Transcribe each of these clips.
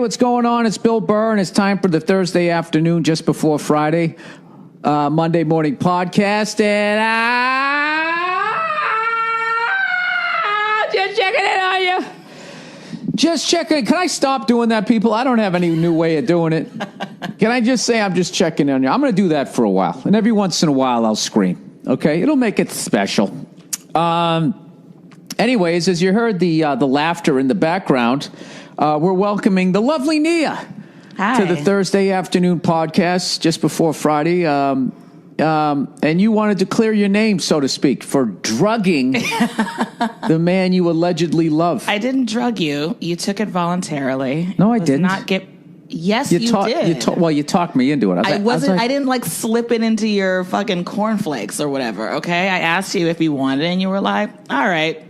what's going on? It's Bill Burr, and it's time for the Thursday afternoon, just before Friday, Monday morning podcast. And just checking in on you. Just checking. Can I stop doing that, people? I don't have any new way of doing it. Can I just say I'm just checking on you? I'm going to do that for a while, and every once in a while I'll scream. Okay, it'll make it special. Anyways, as you heard the laughter in the background, we're welcoming the lovely Nia to the Thursday afternoon podcast just before Friday. And you wanted to clear your name, so to speak, for drugging the man you allegedly love. I didn't drug you. You took it voluntarily. No, I didn't. Not get. Yes, you did. Well, you talked me into it. I didn't slip it into your fucking cornflakes or whatever. Okay, I asked you if you wanted it, and you were like, "All right."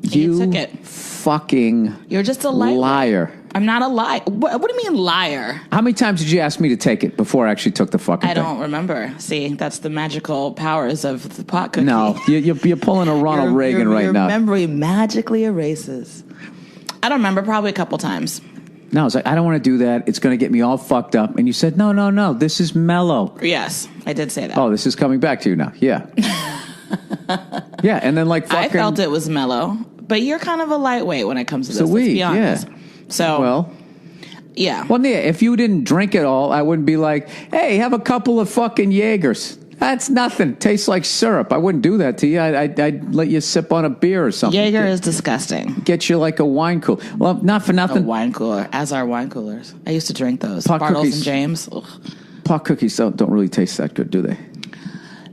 You took it. Fucking. You're just a liar. I'm not a liar. What do you mean liar? How many times did you ask me to take it before I actually took the fucking thing? I don't remember. See, that's the magical powers of the pot cookie. No, you're pulling a Ronald Reagan right now. Your memory magically erases. I don't remember. Probably a couple times. No, I was like, I don't want to do that. It's going to get me all fucked up. And you said, no. This is mellow. Yes, I did say that. Oh, this is coming back to you now. Yeah. Yeah, and then fucking... I felt it was mellow, but you're kind of a lightweight when it comes to this, let's be honest. Yeah. So, well... Yeah. Well, Nia, if you didn't drink it all, I wouldn't be like, hey, have a couple of fucking Jaegers. That's nothing. Tastes like syrup. I wouldn't do that to you. I'd let you sip on a beer or something. Jaeger is disgusting. Get you like a wine cooler. Well, not for nothing. A wine cooler, as are wine coolers. I used to drink those. Pot Bartles cookies. and James. Ugh. Pot cookies don't really taste that good, do they?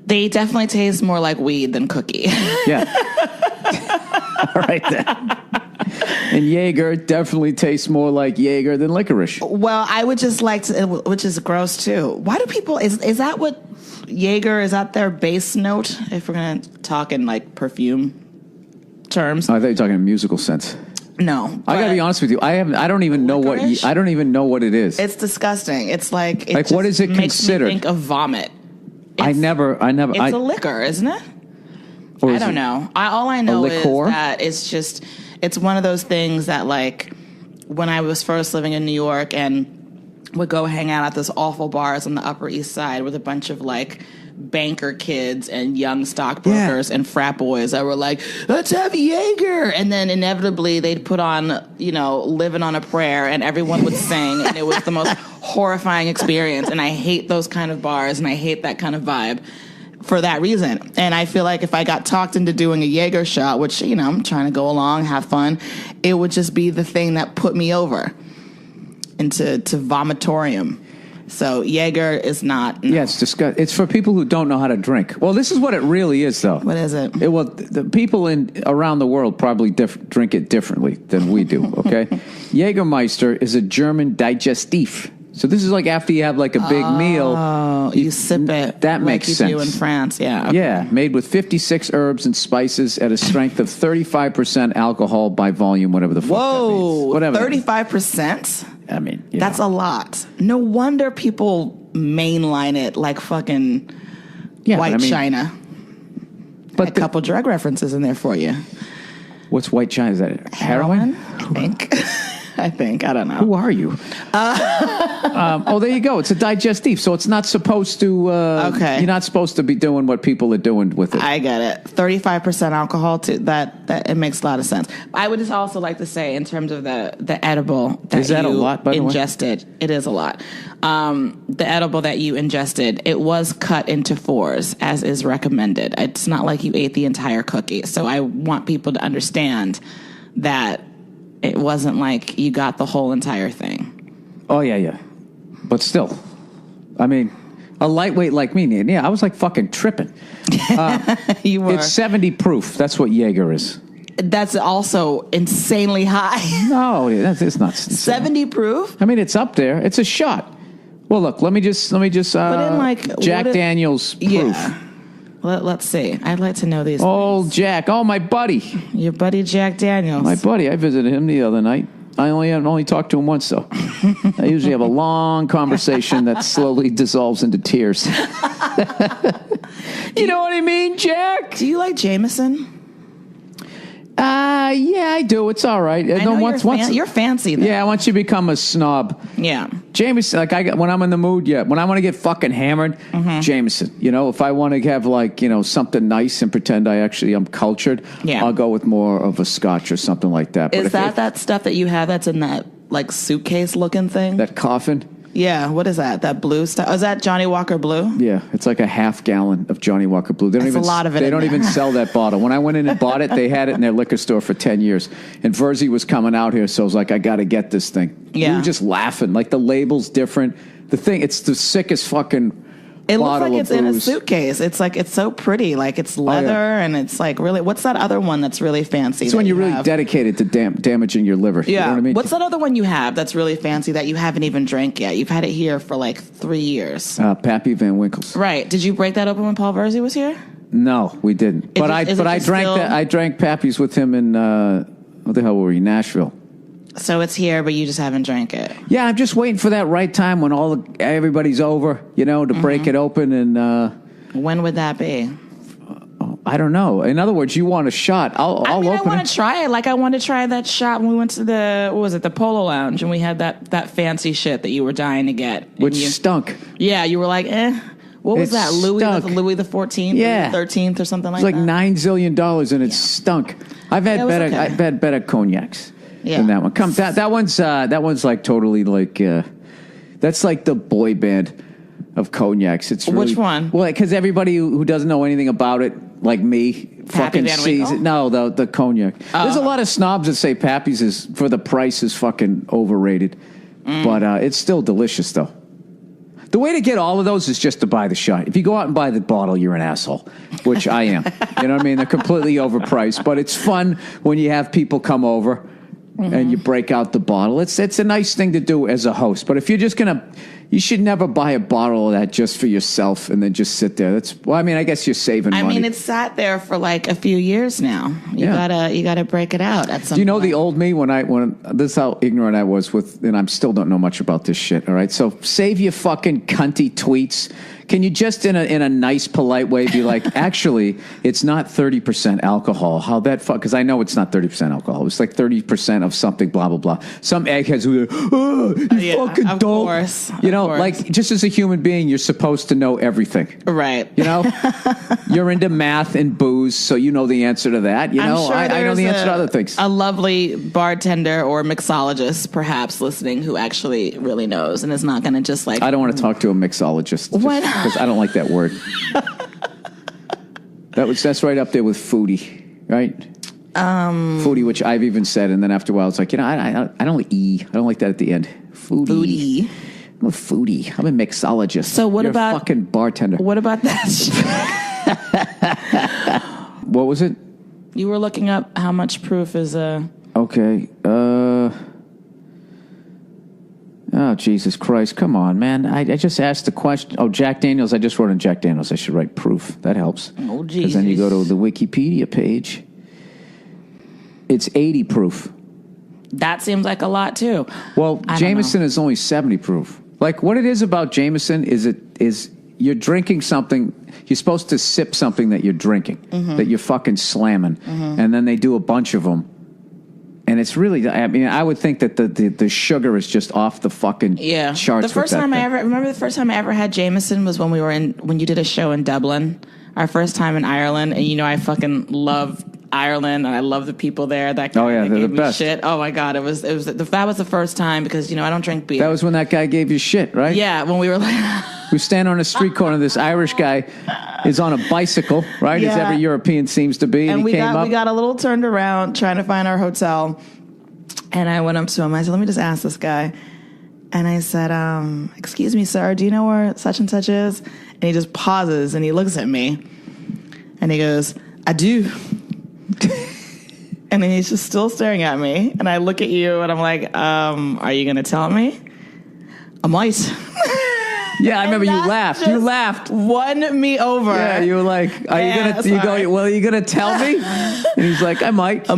They definitely taste more like weed than cookie. Yeah. All right then. And Jaeger definitely tastes more like Jaeger than licorice. Well, I would just like to, which is gross too. Why do people, is that what Jaeger, is that their base note? If we're going to talk in perfume terms. Oh, I thought you were talking in musical sense. No. I got to be honest with you. I don't even know what it is. It's disgusting. It's like what is it considered? Makes me think of vomit. I never. It's a liquor, isn't it? I don't know. All I know is that it's one of those things that when I was first living in New York and would go hang out at those awful bars on the Upper East Side with a bunch of banker kids and young stockbrokers and frat boys that were like, let's have Jaeger. And then inevitably they'd put on, Living on a Prayer, and everyone would sing, and it was the most horrifying experience. And I hate those kind of bars, and I hate that kind of vibe for that reason. And I feel like if I got talked into doing a Jaeger shot, which, I'm trying to go along, have fun, it would just be the thing that put me over into vomitorium. So Jaeger is not. No. Yeah, it's disgusting. It's for people who don't know how to drink. Well, this is what it really is, though. What is it? The people around the world probably drink it differently than we do. Okay, Jagermeister is a German digestif. So this is after you have a big meal. Oh, you sip it. That makes sense. You do in France, yeah. Okay. Yeah, made with 56 herbs and spices at a strength of 35% alcohol by volume, whatever the fuck that means. Whatever. 35%? I mean, that's a lot. No wonder people mainline it like fucking White China. But a couple drug references in there for you. What's White China? Is that heroin? I think. I don't know. Who are you? There you go. It's a digestif, so it's not supposed to... okay. You're not supposed to be doing what people are doing with it. I get it. 35% alcohol, too. That it makes a lot of sense. I would just also like to say, in terms of the edible that is that you a lot, by the way? Ingested, it is a lot. The edible that you ingested, it was cut into 4s, as is recommended. It's not like you ate the entire cookie. So I want people to understand that it wasn't like you got the whole entire thing. Oh, yeah. But still, I mean, a lightweight like me, yeah, I was fucking tripping. You were. It's 70 proof. That's what Jaeger is. That's also insanely high. No, it's not. 70 proof? I mean, it's up there. It's a shot. Well, look, let me just put in Jack Daniels proof. Yeah. Let's see. I'd like to know these things. Jack. Oh, my buddy. Your buddy Jack Daniels. My buddy. I visited him the other night. I only talked to him once, though. I usually have a long conversation that slowly dissolves into tears. You know what I mean, Jack? Do you like Jameson? Yeah, I do. It's all right. I know you're fancy, though. Yeah, once you become a snob. Yeah. Jameson, when I'm in the mood, when I want to get fucking hammered, Jameson. If I want to have something nice and pretend I'm cultured, I'll go with more of a scotch or something like that. Is that stuff that you have that's in that like suitcase looking thing? That coffin? Yeah, what is that? That blue stuff? Oh, is that Johnny Walker Blue? Yeah, it's like a half gallon of Johnny Walker Blue. That's a lot of it. They don't even sell that bottle. When I went in and bought it, they had it in their liquor store for 10 years. And Verzi was coming out here, so I was like, I got to get this thing. Yeah. We were just laughing. Like, the label's different. The thing, it's the sickest fucking It looks bottle like it's of in a booze. suitcase. It's like, it's so pretty. Like, it's leather, and it's like really, what's that other one that's really fancy? It's when you're really dedicated to damaging your liver. Yeah. You know what I mean? What's that other one you have that's really fancy that you haven't even drank yet? You've had it here for like 3 years. Pappy Van Winkle's. Right. Did you break that open when Paul Verzi was here? No, we didn't. But I drank Pappy's with him in, what the hell were we, Nashville. So it's here, but you just haven't drank it. Yeah, I'm just waiting for that right time when everybody's over, to break it open. And when would that be? I don't know. In other words, you want a shot? I'll open it. I want to try it. Like I wanted to try that shot when we went to the Polo Lounge, and we had that fancy shit that you were dying to get, which stunk. Yeah, you were like, eh. What was that? Louis the 14th, yeah, 13th, or something like that. It was like $9 zillion, and it stunk. I've had better cognacs. Yeah. Than that one. That one's like totally like that's like the boy band of cognacs. It's really, which one? Well, because everybody who doesn't know anything about it, like me, fucking sees it. No, the cognac. There's a lot of snobs that say Pappy's is for the price is fucking overrated, but it's still delicious though. The way to get all of those is just to buy the shot. If you go out and buy the bottle, you're an asshole, which I am. You know what I mean? They're completely overpriced, but it's fun when you have people come over. And you break out the bottle. It's a nice thing to do as a host. But if you're just you should never buy a bottle of that just for yourself and then just sit there. I guess you're saving money. I mean, it's sat there for like a few years now. You gotta break it out at some point. Do you know the old me when this is how ignorant I was and I still don't know much about this shit. All right, so save your fucking cunty tweets. Can you just in a nice, polite way be like, actually, it's not 30% alcohol. How that fuck? Because I know it's not 30% alcohol. It's like 30% of something, blah, blah, blah. Some eggheads who are, you fucking of don't. Course, like just as a human being, you're supposed to know everything. Right. You're into math and booze, so you know the answer to that. I know the answer to other things. A lovely bartender or mixologist, perhaps, listening who actually really knows and is not going to just like... I don't want to talk to a mixologist. Why not? Because I don't like that word. That's right up there with foodie, right? Foodie, which I've even said, and then after a while, it's like I don't like I don't like that at the end. Foodie. I'm a foodie. I'm a mixologist. So what You're about a fucking bartender? What about that? What was it? You were looking up how much proof is a. Okay. Oh, Jesus Christ. Come on, man. I just asked the question. Oh, Jack Daniels. I just wrote in Jack Daniels. I should write proof. That helps. Oh, Jesus. Because then you go to the Wikipedia page. It's 80 proof. That seems like a lot, too. Well, Jameson is only 70 proof. Like, what it is about Jameson is you're drinking something. You're supposed to sip something that you're drinking, that you're fucking slamming. And then they do a bunch of them. And it's really, I would think that the sugar is just off the fucking charts. The first time the first time I ever had Jameson was when you did a show in Dublin, our first time in Ireland. And I fucking love Ireland and I love the people there. That guy they're gave the me best. Shit. Oh my God. That was the first time because, I don't drink beer. That was when that guy gave you shit, right? Yeah. When we were like, we stand on a street corner. This Irish guy is on a bicycle, right? Yeah. As every European seems to be. And we got a little turned around trying to find our hotel. And I went up to him. I said, let me just ask this guy. And I said, excuse me, sir, do you know where such and such is? And he just pauses and he looks at me. And he goes, I do. And then he's just still staring at me. And I look at you and I'm like, are you going to tell me? I might. Yeah, I remember you laughed. You laughed. Won me over. Yeah, you were like, are you going to tell me? And he's like, I might.